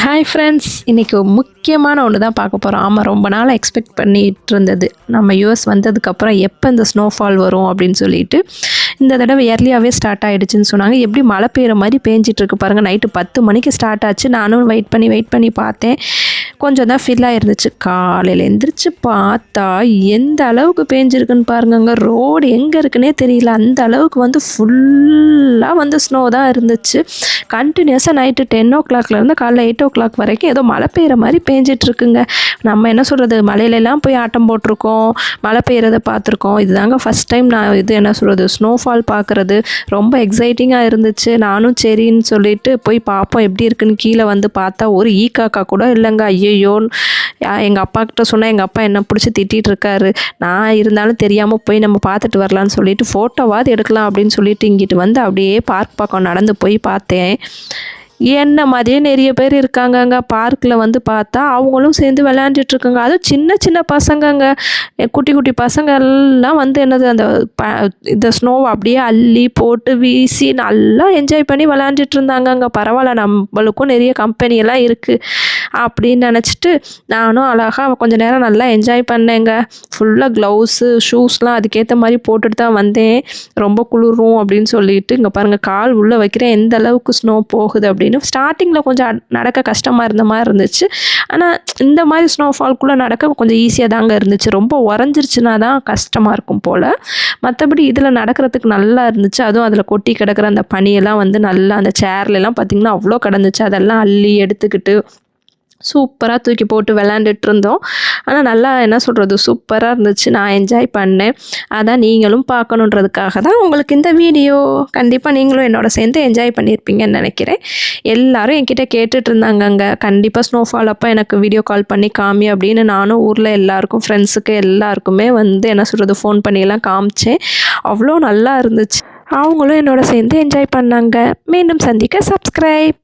Hi friends, இன்றைக்கி முக்கியமான ஒன்று தான் பார்க்க போகிறோம். ஆமாம், ரொம்ப நாள் எக்ஸ்பெக்ட் பண்ணிகிட்டு இருந்தது. நம்ம யூஎஸ் வந்ததுக்கப்புறம் எப்போ இந்த ஸ்னோஃபால் வரும் அப்படின்னு சொல்லிட்டு இந்த தடவை இயர்லியாகவே ஸ்டார்ட் ஆகிடுச்சின்னு சொன்னாங்க. எப்படி மழை பெய்கிற மாதிரி பேஞ்சிட்ருக்கு பாருங்கள். நைட்டு 10 மணிக்கு ஸ்டார்ட் ஆச்சு. நானும் வெயிட் பண்ணி பார்த்தேன். கொஞ்சம் தான் ஃபில் ஆகிருந்துச்சு. காலையில் எந்திரிச்சு பார்த்தா எந்த அளவுக்கு பேஞ்சிருக்குன்னு பாருங்கங்க. ரோடு எங்கே இருக்குன்னே தெரியல. அந்த அளவுக்கு வந்து ஃபுல்லாக ஸ்னோ தான் இருந்துச்சு. கண்டினியூஸாக நைட்டு 10 o'clockலேருந்து காலைல 8 o'clock வரைக்கும் ஏதோ மழை பெய்கிற மாதிரி பேஞ்சிட்ருக்குங்க. நம்ம என்ன சொல்கிறது, மலையிலலாம் போய் ஆட்டம் போட்டிருக்கோம், மழை பெய்கிறத பார்த்துருக்கோம். இதுதாங்க ஃபஸ்ட் டைம் நான் என்ன சொல்கிறது, ஸ்னோஃபால் பார்க்குறது. ரொம்ப எக்ஸைட்டிங்காக இருந்துச்சு. நானும் சரின்னு சொல்லிட்டு போய் பார்ப்போம் எப்படி இருக்குன்னு கீழே வந்து பார்த்தா ஒரு காக்கா கூட இல்லைங்க. ஐயோன்னு எங்கள் அப்பா கிட்ட சொன்னால் எங்கள் அப்பா என்ன பிடிச்சி திட்டிகிட்டு இருக்காரு. நான் இருந்தாலும் தெரியாமல் போய் நம்ம பார்த்துட்டு வரலான்னு சொல்லிட்டு ஃபோட்டோவாவது எடுக்கலாம் அப்படின்னு சொல்லிட்டு இங்கிட்டு வந்து அப்படியே பார்க் பக்கம் நடந்து போய் பார்த்தேன். என்ன மாதிரியே நிறைய பேர் இருக்காங்கங்க. பார்க்கில் வந்து பார்த்தா அவங்களும் சேர்ந்து விளையாண்டுட்ருக்காங்க. அதுவும் சின்ன சின்ன பசங்கங்க, குட்டி குட்டி பசங்க எல்லாம் என்னது அந்த இந்த ஸ்னோவை அப்படியே அள்ளி போட்டு வீசி நல்லா என்ஜாய் பண்ணி விளையாண்டுட்டு இருந்தாங்கங்க. பரவாயில்ல, நம்மளுக்கும் நிறைய கம்பெனியெல்லாம் இருக்குது அப்படின்னு நினச்சிட்டு நானும் அழகாக கொஞ்சம் நேரம் நல்லா என்ஜாய் பண்ணேங்க. ஃபுல்லாக க்ளவுஸு ஷூஸ்லாம் அதுக்கேற்ற மாதிரி போட்டுட்டு தான் வந்தேன். ரொம்ப குளிரும் அப்படின்னு சொல்லிட்டு இங்கே பாருங்கள், கால் உள்ளே வைக்கிறேன் எந்த அளவுக்கு ஸ்னோ போகுது அப்படின்னு. ஸ்டார்டிங்கில் கொஞ்சம் நடக்க கஷ்டமாக இருந்த மாதிரி இருந்துச்சு. ஆனால் இந்த மாதிரி ஸ்னோஃபால்குள்ளே நடக்க கொஞ்சம் ஈஸியாக தாங்க இருந்துச்சு. ரொம்ப உறைஞ்சிருச்சுன்னா தான் கஷ்டமாக இருக்கும் போல். மற்றபடி இதில் நடக்கிறதுக்கு நல்லா இருந்துச்சு. அதுவும் அதில் கொட்டி கிடக்கிற அந்த பனியெல்லாம் நல்லா அந்த சேர்லலாம் பார்த்திங்கன்னா அவ்வளோ கிடந்துச்சு. அதெல்லாம் அள்ளி எடுத்துக்கிட்டு சூப்பராக தூக்கி போட்டு விளாண்டுட்டு இருந்தோம். ஆனால் நல்லா என்ன சொல்கிறது, சூப்பராக இருந்துச்சு. நான் என்ஜாய் பண்ணேன். அதான் நீங்களும் பார்க்கணுன்றதுக்காக தான் உங்களுக்கு இந்த வீடியோ. கண்டிப்பாக நீங்களும் என்னோட சேர்ந்து என்ஜாய் பண்ணியிருப்பீங்கன்னு நினைக்கிறேன். எல்லோரும் என்கிட்ட கேட்டுட்டு இருந்தாங்கங்க, கண்டிப்பாக ஸ்னோஃபால் அப்போ எனக்கு வீடியோ கால் பண்ணி காமி அப்படின்னு. நானும் ஊரில் எல்லாருக்கும், ஃப்ரெண்ட்ஸுக்கு எல்லாருக்குமே என்ன சொல்கிறது, ஃபோன் பண்ணியெல்லாம் காமிச்சேன். அவ்வளோ நல்லா இருந்துச்சு. அவங்களும் என்னோட சேர்ந்து என்ஜாய் பண்ணாங்க. மீண்டும் சந்திக்க சப்ஸ்கிரைப்.